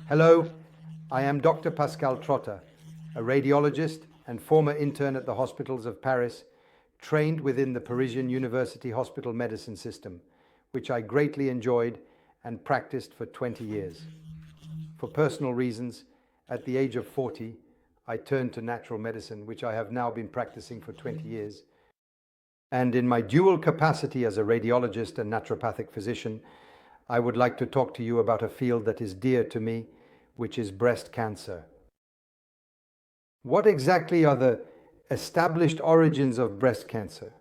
Hello, I am Dr. Pascal TROTTA, a radiologist and former intern at the hospitals of Paris, trained within the Parisian University Hospital Medicine System, which I greatly enjoyed and practiced for 20 years. For personal reasons, at the age of 40, I turned to natural medicine, which I have now been practicing for 20 years. And in my dual capacity as a radiologist and naturopathic physician, I would like to talk to you about a field that is dear to me, which is breast cancer. What exactly are the established origins of breast cancer?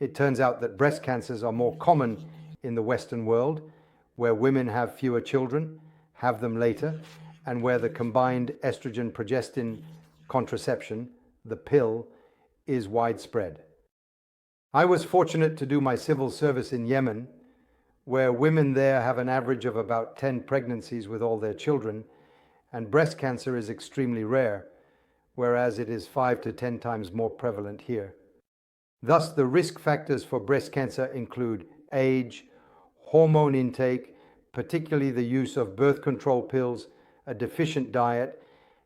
It turns out that breast cancers are more common in the Western world, where women have fewer children, have them later, and where the combined estrogen-progestin contraception, the pill, is widespread. I was fortunate to do my civil service in Yemen, where women there have an average of about 10 pregnancies with all their children, and breast cancer is extremely rare, whereas it is 5 to 10 times more prevalent here. Thus, the risk factors for breast cancer include age, hormone intake, particularly the use of birth control pills, a deficient diet,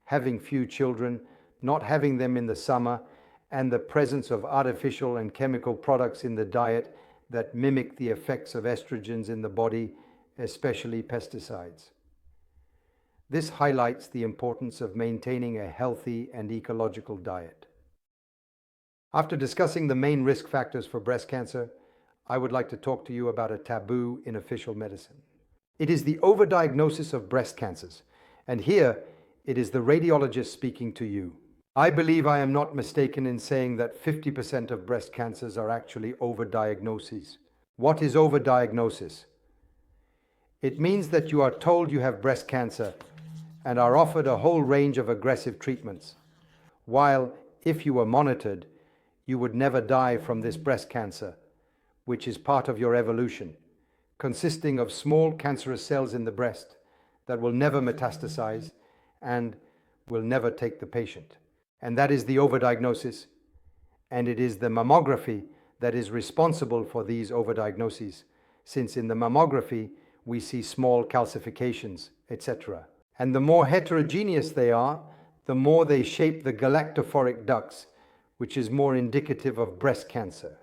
having few children, not having them in the summer, and the presence of artificial and chemical products in the diet that mimic the effects of estrogens in the body, especially pesticides. This highlights the importance of maintaining a healthy and ecological diet. After discussing the main risk factors for breast cancer, I would like to talk to you about a taboo in official medicine. It is the overdiagnosis of breast cancers, and here it is the radiologist speaking to you. I believe I am not mistaken in saying that 50% of breast cancers are actually overdiagnoses. What is overdiagnosis? It means that you are told you have breast cancer and are offered a whole range of aggressive treatments, while if you were monitored, you would never die from this breast cancer, which is part of your evolution, consisting of small cancerous cells in the breast that will never metastasize and will never take the patient. And that is the overdiagnosis, and it is the mammography that is responsible for these overdiagnoses, since in the mammography we see small calcifications, etc. And the more heterogeneous they are, the more they shape the galactophoric ducts, which is more indicative of breast cancer.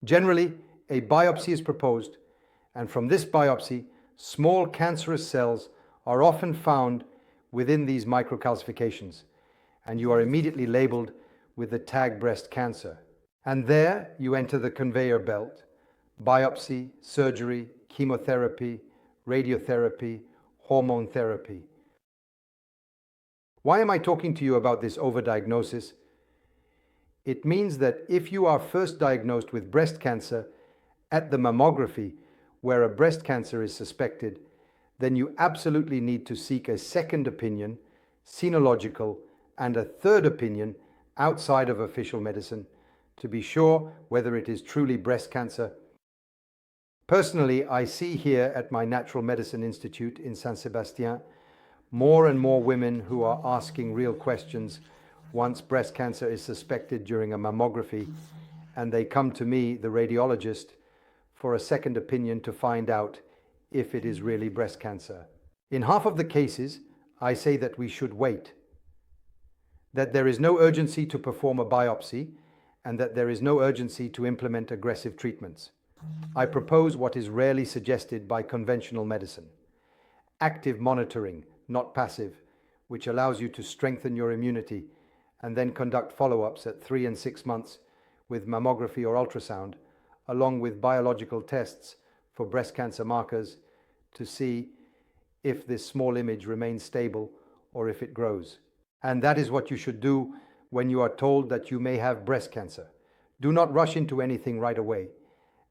Generally, a biopsy is proposed, and from this biopsy, small cancerous cells are often found within these microcalcifications, and you are immediately labeled with the tag breast cancer. And there you enter the conveyor belt: biopsy, surgery, chemotherapy, radiotherapy, hormone therapy. Why am I talking to you about this overdiagnosis? It means that if you are first diagnosed with breast cancer at the mammography, where a breast cancer is suspected, then you absolutely need to seek a second opinion, sinological, and a third opinion outside of official medicine to be sure whether it is truly breast cancer. Personally, I see here at my Natural Medicine Institute in Saint Sebastian more and more women who are asking real questions once breast cancer is suspected during a mammography, and they come to me, the radiologist, for a second opinion to find out if it is really breast cancer. In half of the cases, I say that we should wait, that there is no urgency to perform a biopsy, and that there is no urgency to implement aggressive treatments. I propose what is rarely suggested by conventional medicine: active monitoring, not passive, which allows you to strengthen your immunity and then conduct follow-ups at 3 and 6 months with mammography or ultrasound, along with biological tests for breast cancer markers to see if this small image remains stable or if it grows. And that is what you should do when you are told that you may have breast cancer. Do not rush into anything right away,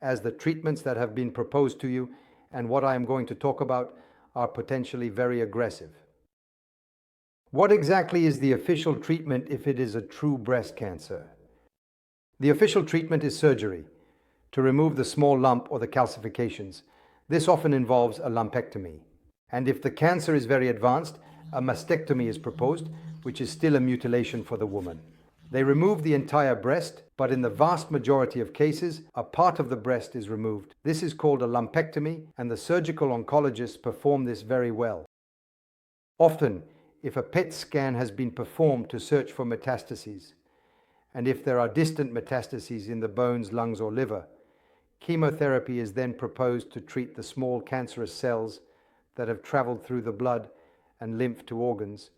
as the treatments that have been proposed to you and what I am going to talk about are potentially very aggressive. What exactly is the official treatment if it is a true breast cancer? The official treatment is surgery to remove the small lump or the calcifications. This often involves a lumpectomy. And if the cancer is very advanced, a mastectomy is proposed, which is still a mutilation for the woman. They remove the entire breast, but in the vast majority of cases, a part of the breast is removed. This is called a lumpectomy, and the surgical oncologists perform this very well. Often, if a PET scan has been performed to search for metastases, and if there are distant metastases in the bones, lungs, or liver, chemotherapy is then proposed to treat the small cancerous cells that have traveled through the blood and lymph to organs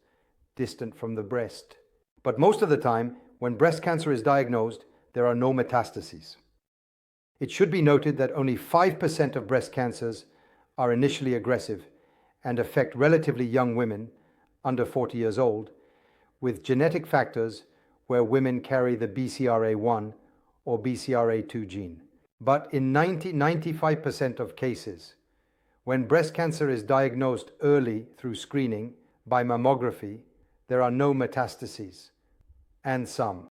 distant from the breast. But most of the time, when breast cancer is diagnosed, there are no metastases. It should be noted that only 5% of breast cancers are initially aggressive and affect relatively young women under 40 years old with genetic factors where women carry the BCRA1 or BCRA2 gene. But in 95% of cases, when breast cancer is diagnosed early through screening by mammography, there are no metastases, and some.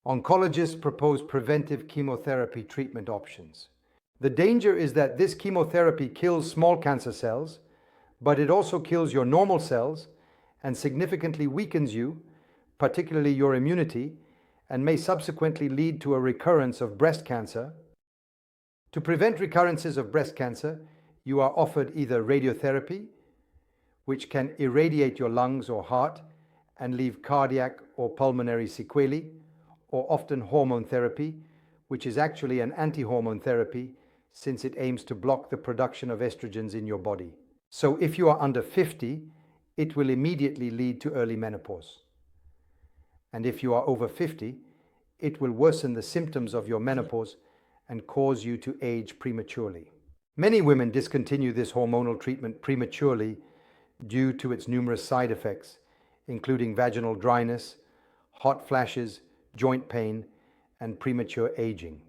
Oncologists propose preventive chemotherapy treatment options. The danger is that this chemotherapy kills small cancer cells, but it also kills your normal cells and significantly weakens you, particularly your immunity, and may subsequently lead to a recurrence of breast cancer. To prevent recurrences of breast cancer, you are offered either radiotherapy, which can irradiate your lungs or heart and leave cardiac or pulmonary sequelae, or often hormone therapy, which is actually an anti-hormone therapy since it aims to block the production of estrogens in your body. So if you are under 50, it will immediately lead to early menopause. And if you are over 50, it will worsen the symptoms of your menopause and cause you to age prematurely. Many women discontinue this hormonal treatment prematurely due to its numerous side effects, including vaginal dryness, hot flashes, joint pain, and premature aging.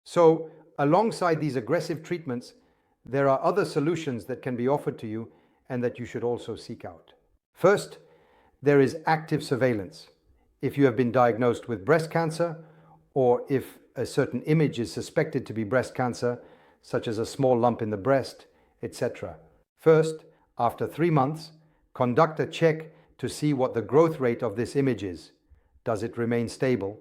So, alongside these aggressive treatments, there are other solutions that can be offered to you and that you should also seek out. First, there is active surveillance. If you have been diagnosed with breast cancer, or if a certain image is suspected to be breast cancer, such as a small lump in the breast, etc. First, after 3 months, conduct a check to see what the growth rate of this image is. Does it remain stable?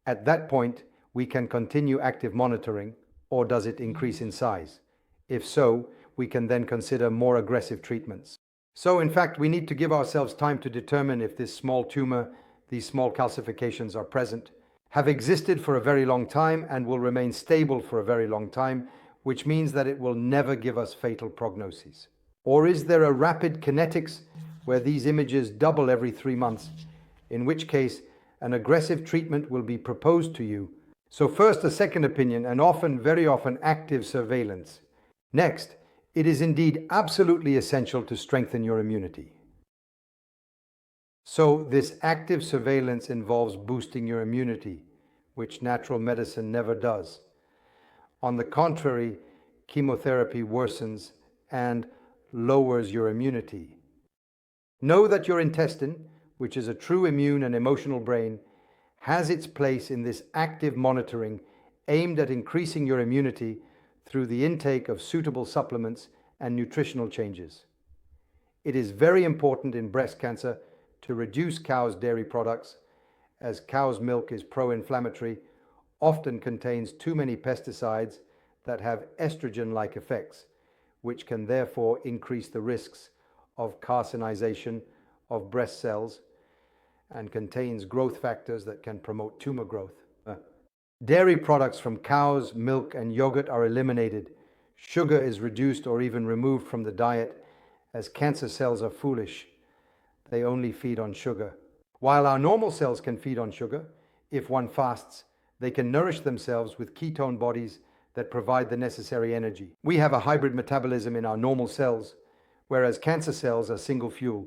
At that point, we can continue active monitoring, or does it increase in size? If so, we can then consider more aggressive treatments. So in fact, we need to give ourselves time to determine if this small tumor, these small calcifications are present, have existed for a very long time and will remain stable for a very long time, which means that it will never give us fatal prognoses. Or is there a rapid kinetics where these images double every 3 months, in which case an aggressive treatment will be proposed to you. So first, a second opinion, and often, very often, active surveillance. Next, it is indeed absolutely essential to strengthen your immunity. So this active surveillance involves boosting your immunity, which natural medicine never does. On the contrary, chemotherapy worsens and lowers your immunity. Know that your intestine, which is a true immune and emotional brain, has its place in this active monitoring aimed at increasing your immunity through the intake of suitable supplements and nutritional changes. It is very important in breast cancer to reduce cow's dairy products, as cow's milk is pro-inflammatory, often contains too many pesticides that have estrogen-like effects, which can therefore increase the risks of carcinization of breast cells and contains growth factors that can promote tumor growth. Dairy products from cows, milk, and yogurt are eliminated. Sugar is reduced or even removed from the diet, as cancer cells are foolish. They only feed on sugar. While our normal cells can feed on sugar, if one fasts, they can nourish themselves with ketone bodies that provide the necessary energy. We have a hybrid metabolism in our normal cells, whereas cancer cells are single fuel,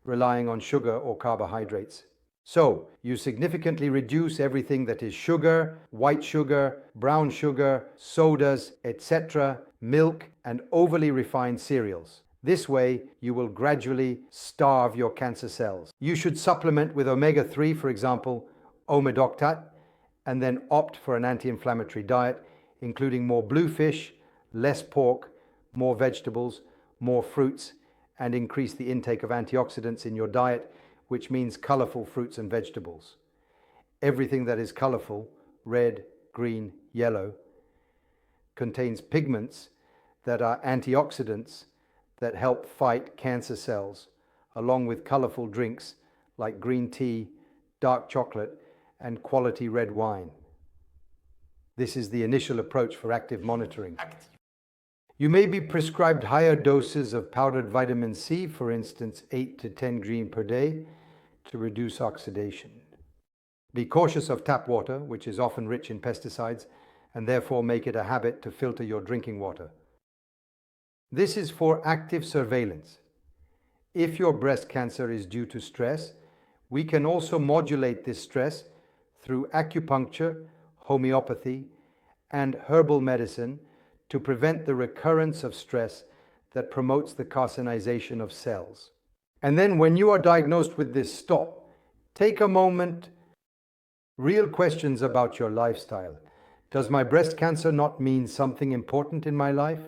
relying on sugar or carbohydrates. So, you significantly reduce everything that is sugar, white sugar, brown sugar, sodas, etc., milk, and overly refined cereals. This way, you will gradually starve your cancer cells. You should supplement with omega-3, for example, omedoctat, and then opt for an anti-inflammatory diet, including more blue fish, less pork, more vegetables, more fruits, and increase the intake of antioxidants in your diet, which means colorful fruits and vegetables. Everything that is colorful, red, green, yellow, contains pigments that are antioxidants that help fight cancer cells, along with colorful drinks like green tea, dark chocolate, and quality red wine. This is the initial approach for active monitoring. You may be prescribed higher doses of powdered vitamin C, for instance 8 to 10 green per day, to reduce oxidation. Be cautious of tap water, which is often rich in pesticides, and therefore make it a habit to filter your drinking water. This is for active surveillance. If your breast cancer is due to stress, we can also modulate this stress through acupuncture, homeopathy, and herbal medicine to prevent the recurrence of stress that promotes the carcinization of cells. And then when you are diagnosed with this, stop. Take a moment. Real questions about your lifestyle. Does my breast cancer not mean something important in my life?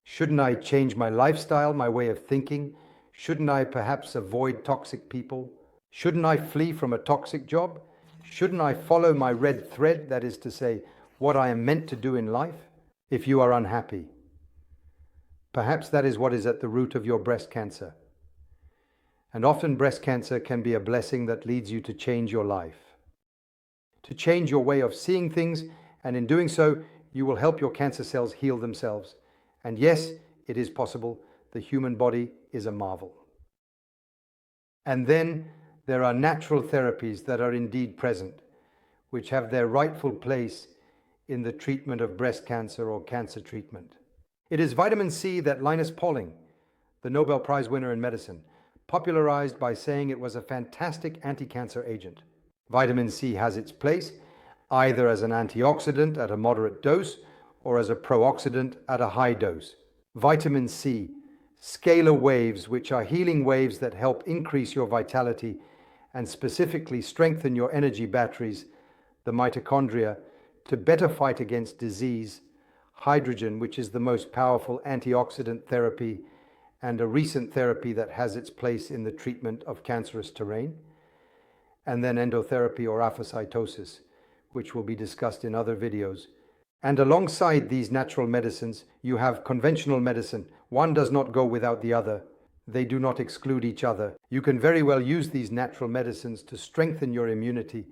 Shouldn't I change my lifestyle, my way of thinking? Shouldn't I perhaps avoid toxic people? Shouldn't I flee from a toxic job? Shouldn't I follow my red thread, that is to say, what I am meant to do in life? If you are unhappy, perhaps that is what is at the root of your breast cancer. And often breast cancer can be a blessing that leads you to change your life, to change your way of seeing things, and in doing so, you will help your cancer cells heal themselves. And yes, it is possible. The human body is a marvel. And then there are natural therapies that are indeed present, which have their rightful place in the treatment of breast cancer or cancer treatment. It is vitamin C that Linus Pauling, the Nobel Prize winner in medicine, popularized by saying it was a fantastic anti-cancer agent. Vitamin C has its place either as an antioxidant at a moderate dose or as a pro-oxidant at a high dose. Vitamin C, scalar waves, which are healing waves that help increase your vitality and specifically strengthen your energy batteries, the mitochondria, to better fight against disease. Hydrogen, which is the most powerful antioxidant therapy and a recent therapy that has its place in the treatment of cancerous terrain. And then endotherapy or apoptosis, which will be discussed in other videos. And alongside these natural medicines, you have conventional medicine. One does not go without the other. They do not exclude each other. You can very well use these natural medicines to strengthen your immunity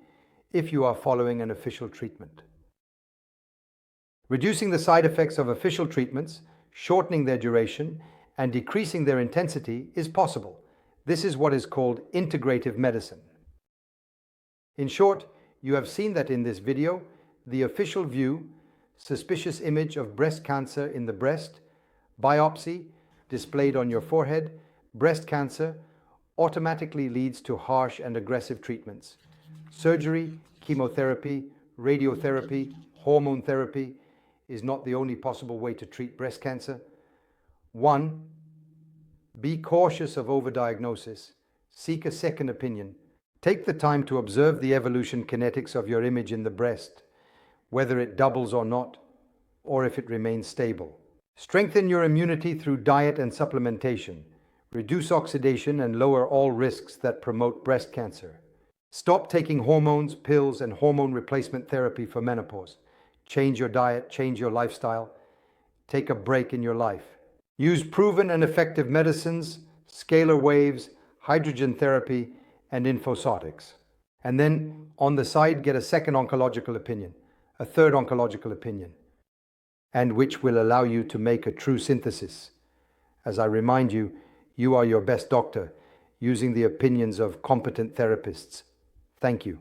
if you are following an official treatment. Reducing the side effects of official treatments, shortening their duration, and decreasing their intensity is possible. This is what is called integrative medicine. In short, you have seen that in this video, the official view, suspicious image of breast cancer in the breast, biopsy displayed on your forehead, breast cancer, automatically leads to harsh and aggressive treatments. Surgery, chemotherapy, radiotherapy, hormone therapy is not the only possible way to treat breast cancer. 1. Be cautious of overdiagnosis. Seek a second opinion. Take the time to observe the evolution kinetics of your image in the breast, whether it doubles or not, or if it remains stable. Strengthen your immunity through diet and supplementation. Reduce oxidation and lower all risks that promote breast cancer. Stop taking hormones, pills, and hormone replacement therapy for menopause. Change your diet, change your lifestyle. Take a break in your life. Use proven and effective medicines, scalar waves, hydrogen therapy, and infosotics. And then on the side, get a second oncological opinion, a third oncological opinion, and which will allow you to make a true synthesis. As I remind you, you are your best doctor, using the opinions of competent therapists. Thank you.